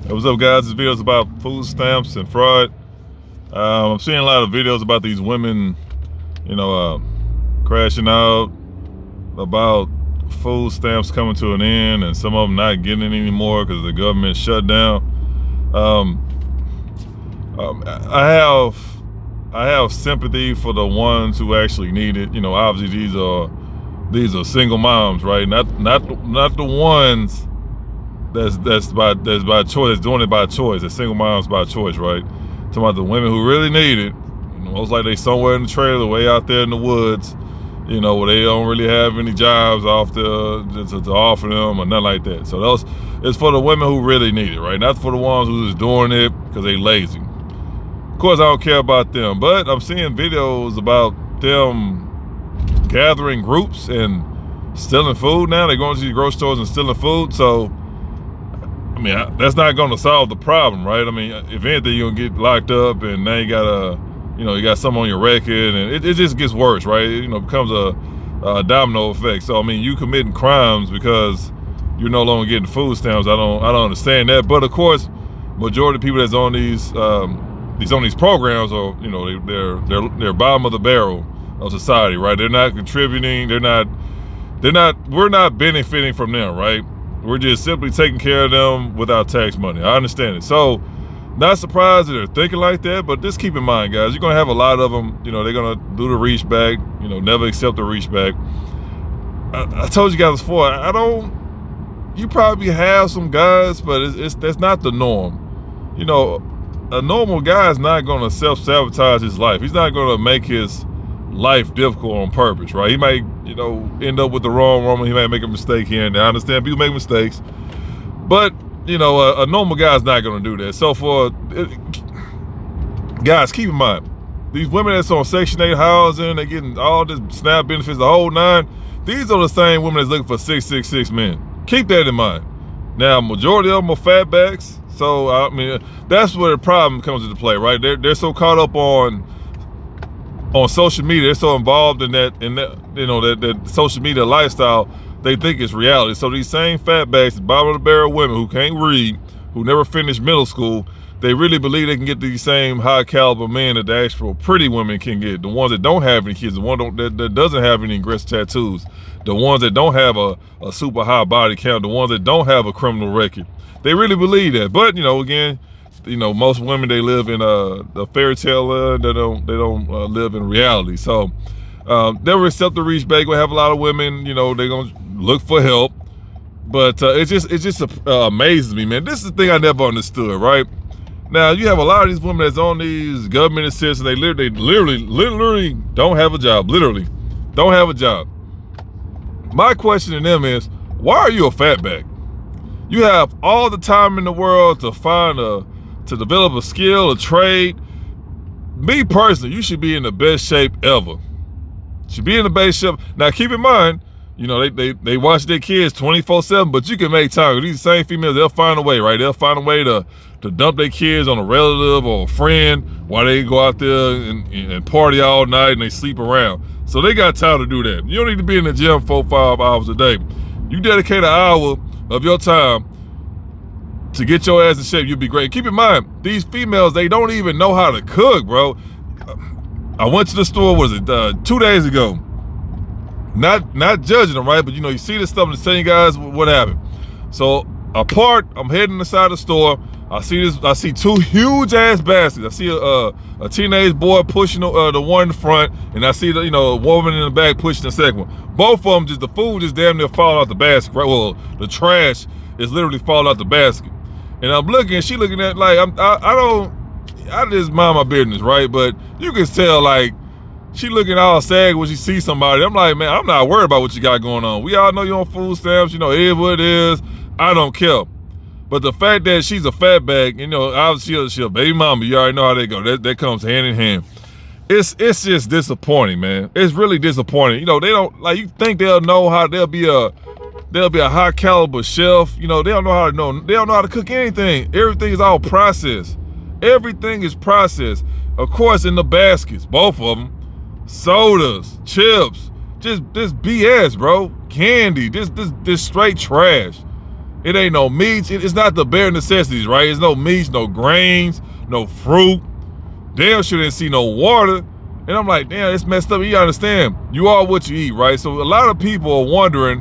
Hey, what's up, guys? This video is about food stamps and fraud. I'm seeing a lot of videos about these women, crashing out, about food stamps coming to an end, and some of them not getting it anymore because the government shut down. I have sympathy for the ones who actually need it. Obviously these are single moms, right? Not the ones that's by choice, doing it by choice. The single moms by choice, right? Talking about the women who really need it. Most like they somewhere in the trailer, way out there in the woods, where they don't really have any jobs off to offer them or nothing like that. So it's for the women who really need it, right? Not for the ones who just doing it because they lazy. Of course, I don't care about them, but I'm seeing videos about them gathering groups and stealing food now. They're going to these grocery stores and stealing food. So, that's not going to solve the problem, right? If anything, you'll get locked up, and now you got you got something on your record, and it just gets worse, right? It becomes a domino effect. So, you committing crimes because you're no longer getting food stamps. I don't understand that. But of course, majority of people that's on these programs are, they're bottom of the barrel of society, right? They're not contributing. We're not benefiting from them, right? We're just simply taking care of them with our tax money. I understand it. So, not surprised that they're thinking like that, but just keep in mind, guys, you're gonna have a lot of them. They're gonna do the reach back. Never accept the reach back. I told you guys before. You probably have some guys, but that's not the norm. A normal guy is not gonna self-sabotage his life. He's not gonna make his life difficult on purpose, right? He might, end up with the wrong woman. He might make a mistake here and there. I understand people make mistakes, but a normal guy's not going to do that. So guys, keep in mind, these women that's on Section 8 housing, they're getting all this SNAP benefits, the whole nine. These are the same women that's looking for 666 men. Keep that in mind. Now, majority of them are fatbacks. So that's where the problem comes into play, right? They're so caught up on social media. They're so involved in that social media lifestyle, they think it's reality. So these same fatbacks, bottom of the barrel women who can't read, who never finished middle school, they really believe they can get these same high caliber men that the actual pretty women can get. The ones that don't have any kids, the one that doesn't have any aggressive tattoos, the ones that don't have a super high body count, the ones that don't have a criminal record. They really believe that. But again, most women, they live in a fairy tale land. They don't live in reality. So they'll accept the reach back. We'll have a lot of women, they're gonna look for help. But it just amazes me, man. This is the thing I never understood, right? Now you have a lot of these women that's on these government assistance. They literally don't have a job. Literally don't have a job. My question to them is, why are you a fatback? You have all the time in the world to develop a skill, a trade. Me personally, you should be in the best shape ever. Should be in the best shape. Now keep in mind, they watch their kids 24/7, but you can make time. These same females, they'll find a way, right? They'll find a way to dump their kids on a relative or a friend while they go out there and party all night and they sleep around. So they got time to do that. You don't need to be in the gym 4-5 hours a day. You dedicate an hour of your time to get your ass in shape, you'll be great. Keep in mind, these females, they don't even know how to cook, bro. I went to the store, 2 days ago? Not judging them, right? But you see this stuff and telling you guys what happened. So I'm heading inside the store. I see two huge ass baskets. I see a teenage boy pushing the one in the front, and I see a woman in the back pushing the second one. Both of them, the food just damn near falling out the basket, right? Well, the trash is literally falling out the basket. And I'm looking, she looking at like I just mind my business, right? But you can tell like she looking all sad when she sees somebody. I'm like, man, I'm not worried about what you got going on. We all know you're on food stamps, it is what it is. I don't care. But the fact that she's a fatback, obviously she's a baby mama, you already know how they go. That comes hand in hand. It's just disappointing, man. It's really disappointing. They don't you think they'll know how they'll be a high caliber chef. They don't know how to cook anything. Everything is all processed. Everything is processed. Of course, in the baskets, both of them, sodas, chips, just this BS, bro. Candy, this straight trash. It ain't no meats. It's not the bare necessities, right? It's no meats, no grains, no fruit. Damn sure didn't see no water. And I'm like, damn, it's messed up. You understand, you are what you eat, right? So a lot of people are wondering,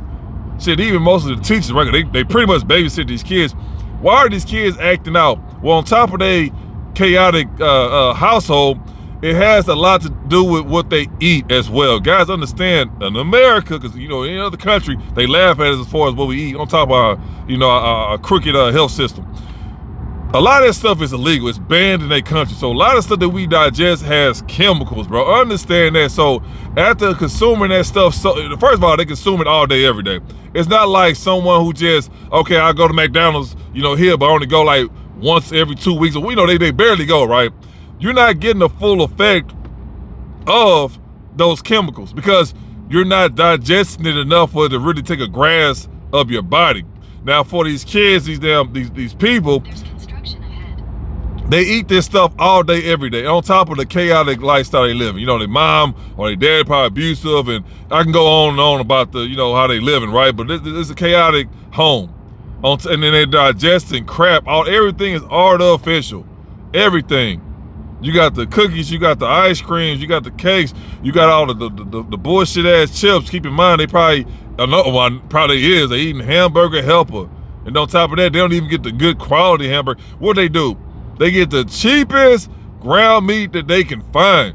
shit, even most of the teachers, right? They pretty much babysit these kids. Why are these kids acting out? Well, on top of their chaotic household, it has a lot to do with what they eat as well. Guys, understand, in America, because, you know, any other country, they laugh at us as far as what we eat, on top of our, you know, our crooked health system. A lot of that stuff is illegal. It's banned in their country. So a lot of stuff that we digest has chemicals, bro. Understand that. So after consuming that stuff, so first of all, they consume it all day, every day. It's not like someone who just, okay, I go to McDonald's, you know, here, but I only go like once every 2 weeks. We know they barely go, right? You're not getting the full effect of those chemicals because you're not digesting it enough for it to really take a grasp of your body. Now, for these kids, these people, they eat this stuff all day, every day, on top of the chaotic lifestyle they live in. You know, their mom or their dad probably abusive, and I can go on and on about the, you know, how they living, right? But this is a chaotic home. And then they're digesting crap. Everything is artificial. Everything. You got the cookies, you got the ice creams, you got the cakes, you got all the bullshit ass chips. Keep in mind, they probably, another one probably is, they eating hamburger helper. And on top of that, they don't even get the good quality hamburger. What they do? They get the cheapest ground meat that they can find.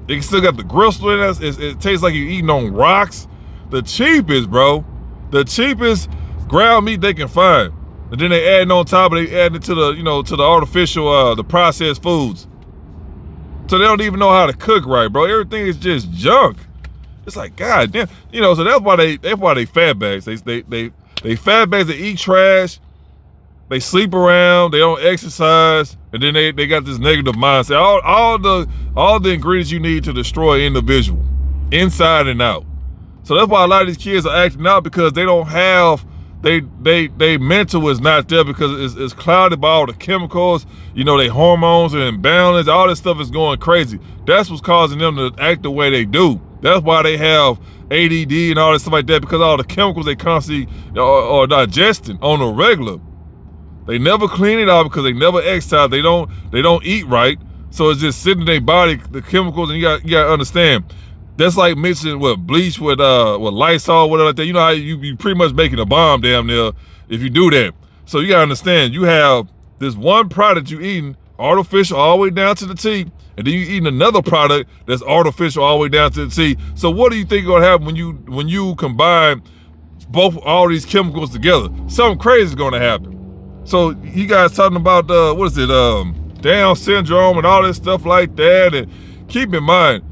They still got the gristle in it. It tastes like you're eating on rocks. The cheapest, bro. The cheapest ground meat they can find. And then they adding on top of it, they adding it to the, you know, to the artificial, the processed foods. So they don't even know how to cook right, bro. Everything is just junk. It's like, God damn. You know, so that's why they fat bags. They fat bags, they eat trash. They sleep around, they don't exercise, and then they got this negative mindset. All the ingredients you need to destroy an individual, inside and out. So that's why a lot of these kids are acting out, because they don't have, they mental is not there, because it's clouded by all the chemicals. You know, their hormones are imbalanced. All this stuff is going crazy. That's what's causing them to act the way they do. That's why they have ADD and all this stuff like that, because all the chemicals they constantly are digesting on a regular. They never clean it out because they never exercise. They don't eat right. So it's just sitting in their body, the chemicals, and you gotta understand. That's like mixing with bleach with Lysol, whatever like that. You know how you pretty much making a bomb damn near if you do that. So you gotta understand, you have this one product you eating, artificial all the way down to the T, and then you eating another product that's artificial all the way down to the T. So what do you think is gonna happen when you combine all these chemicals together? Something crazy is gonna happen. So you guys talking about what is it, Down syndrome and all this stuff like that. And keep in mind,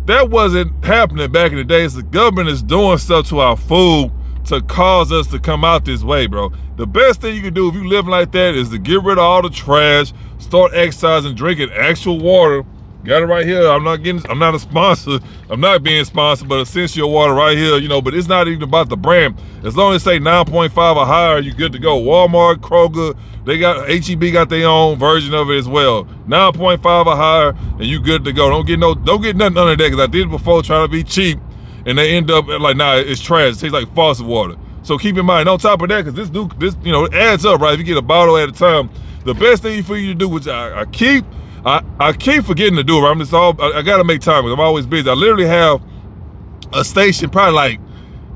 that wasn't happening back in the days. The government is doing stuff to our food to cause us to come out this way, bro. The best thing you can do if you live like that is to get rid of all the trash, start exercising, drinking actual water. Got it right here. I'm not a sponsor. I'm not being sponsored, but essential water right here, you know, but it's not even about the brand. As long as they say 9.5 or higher, you're good to go. Walmart, Kroger, they got, HEB got their own version of it as well. 9.5 or higher, and you good to go. Don't get nothing under that, because I did it before trying to be cheap, and they end up like, nah, it's trash. It tastes like faucet water. So keep in mind, on top of that, because this, you know, it adds up, right? If you get a bottle at a time, the best thing for you to do, which I keep forgetting to do it, right? I gotta make time, because I'm always busy. I literally have a station probably like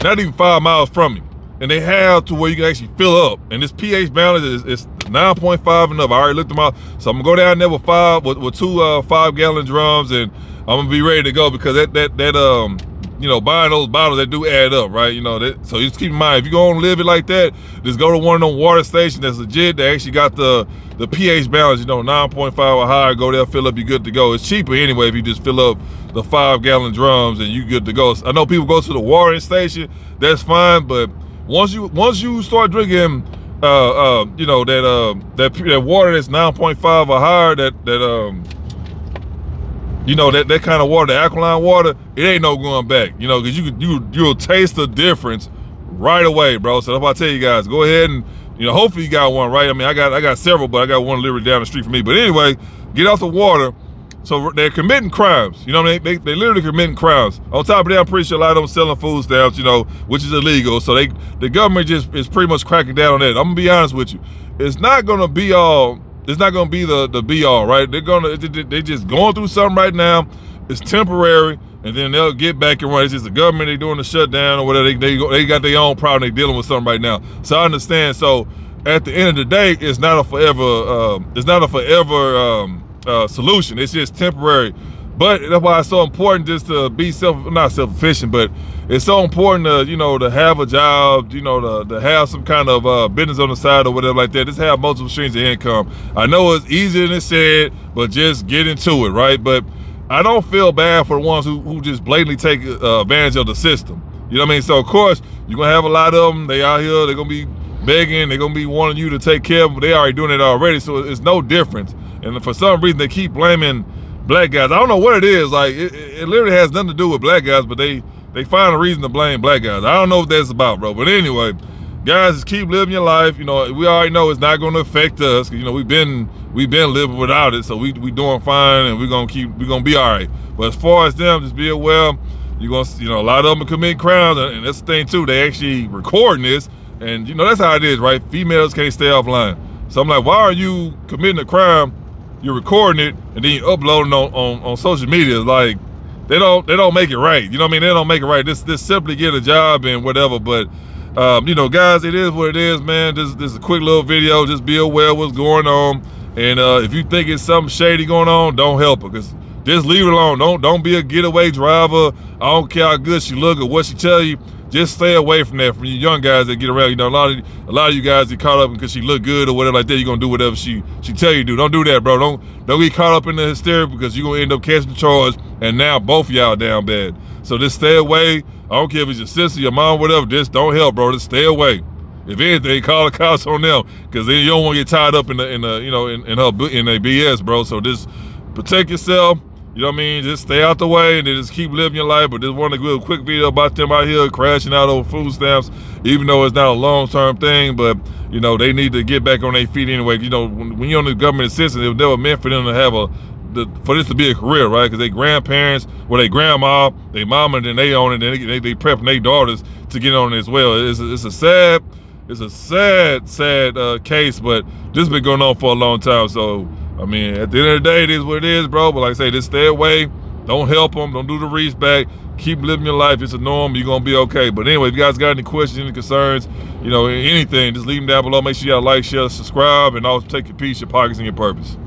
not even 5 miles from me, and they have to where you can actually fill up, and this pH balance is 9.5 and up. I already looked them out, so I'm gonna go down there with two 5-gallon drums, and I'm gonna be ready to go, because that you know, buying those bottles, that do add up, right? You know, so just keep in mind, if you're gonna live it like that, just go to one of them water stations that's legit. They actually got the pH balance, you know, 9.5 or higher. Go there, fill up, you good to go. It's cheaper anyway if you just fill up the 5-gallon drums and you good to go. I know people go to the watering station, that's fine, but once you start drinking, you know, that water that's 9.5 or higher, you know, that kind of water, the alkaline water, it ain't no going back, you know, because you'll taste the difference right away, bro. So that's why I tell you guys, go ahead and, you know, hopefully you got one, right? I mean, I got several, but I got one literally down the street from me. But anyway, get off the water So they're committing crimes. You know what I mean? They literally committing crimes. On top of that, I'm pretty sure a lot of them selling food stamps, you know, which is illegal. So the government just is pretty much cracking down on that. I'm gonna be honest with you. It's not gonna be all. It's not gonna be the be all, right? They're just going through something right now. It's temporary, and then they'll get back and run. It's just the government. They doing the shutdown or whatever. They got their own problem. They dealing with something right now. So I understand. So at the end of the day, it's not a forever. Solution. It's just temporary. But that's why it's so important just to be not self-efficient, but it's so important to, you know, to have a job, you know, to have some kind of business on the side or whatever like that. Just have multiple streams of income. I know it's easier than said, but just get into it, right? But I don't feel bad for the ones who just blatantly take advantage of the system. You know what I mean? So of course, you're gonna have a lot of them. They out here, they're gonna be begging, they're gonna be wanting you to take care of them. They already doing it already, so it's no difference. And for some reason, they keep blaming black guys. I don't know what it is. Like it literally has nothing to do with black guys, but they find a reason to blame black guys. I don't know what that's about, bro. But anyway, guys, just keep living your life. You know, we already know it's not going to affect us. You know, we've been living without it, so we doing fine, and we're gonna be all right. But as far as them, just be aware. You're gonna, you know, a lot of them are committing crimes, and that's the thing too. They actually recording this, and you know that's how it is, right? Females can't stay offline. So I'm like, why are you committing a crime? You're recording it and then you uploading on social media. Like they don't make it right. You know what I mean? They don't make it right. This simply get a job and whatever. But you know, guys, it is what it is, man. This is a quick little video. Just be aware of what's going on. And if you think it's something shady going on, don't help her. Cause just leave it alone. Don't be a getaway driver. I don't care how good she look or what she tell you. Just stay away from that. From you young guys that get around, you know, a lot of you guys get caught up because she look good or whatever like that. You're gonna do whatever she tell you to do. Don't do that, bro. Don't get caught up in the hysteria because you're gonna end up catching the charge, and now both of y'all down bad. So just stay away. I don't care if it's your sister, your mom, whatever. Just don't help, bro. Just stay away. If anything, call the cops on them because then you don't want to get tied up in their BS, bro. So just protect yourself. You know what I mean? Just stay out the way and then just keep living your life. But just wanted to do a quick video about them out here crashing out over food stamps, even though it's not a long-term thing. But, you know, they need to get back on their feet anyway. You know, when you're on the government assistance, it was never meant for them to have for this to be a career, right? Because their grandparents, their grandma, their mama, and then they own it, and they prepping their daughters to get on it as well. It's a sad case, but this has been going on for a long time. So, I mean, at the end of the day, it is what it is, bro. But like I say, just stay away. Don't help them. Don't do the reach back. Keep living your life. It's a norm. You're going to be okay. But anyway, if you guys got any questions, any concerns, you know, anything, just leave them down below. Make sure y'all like, share, subscribe, and always take your peace, your pockets, and your purpose.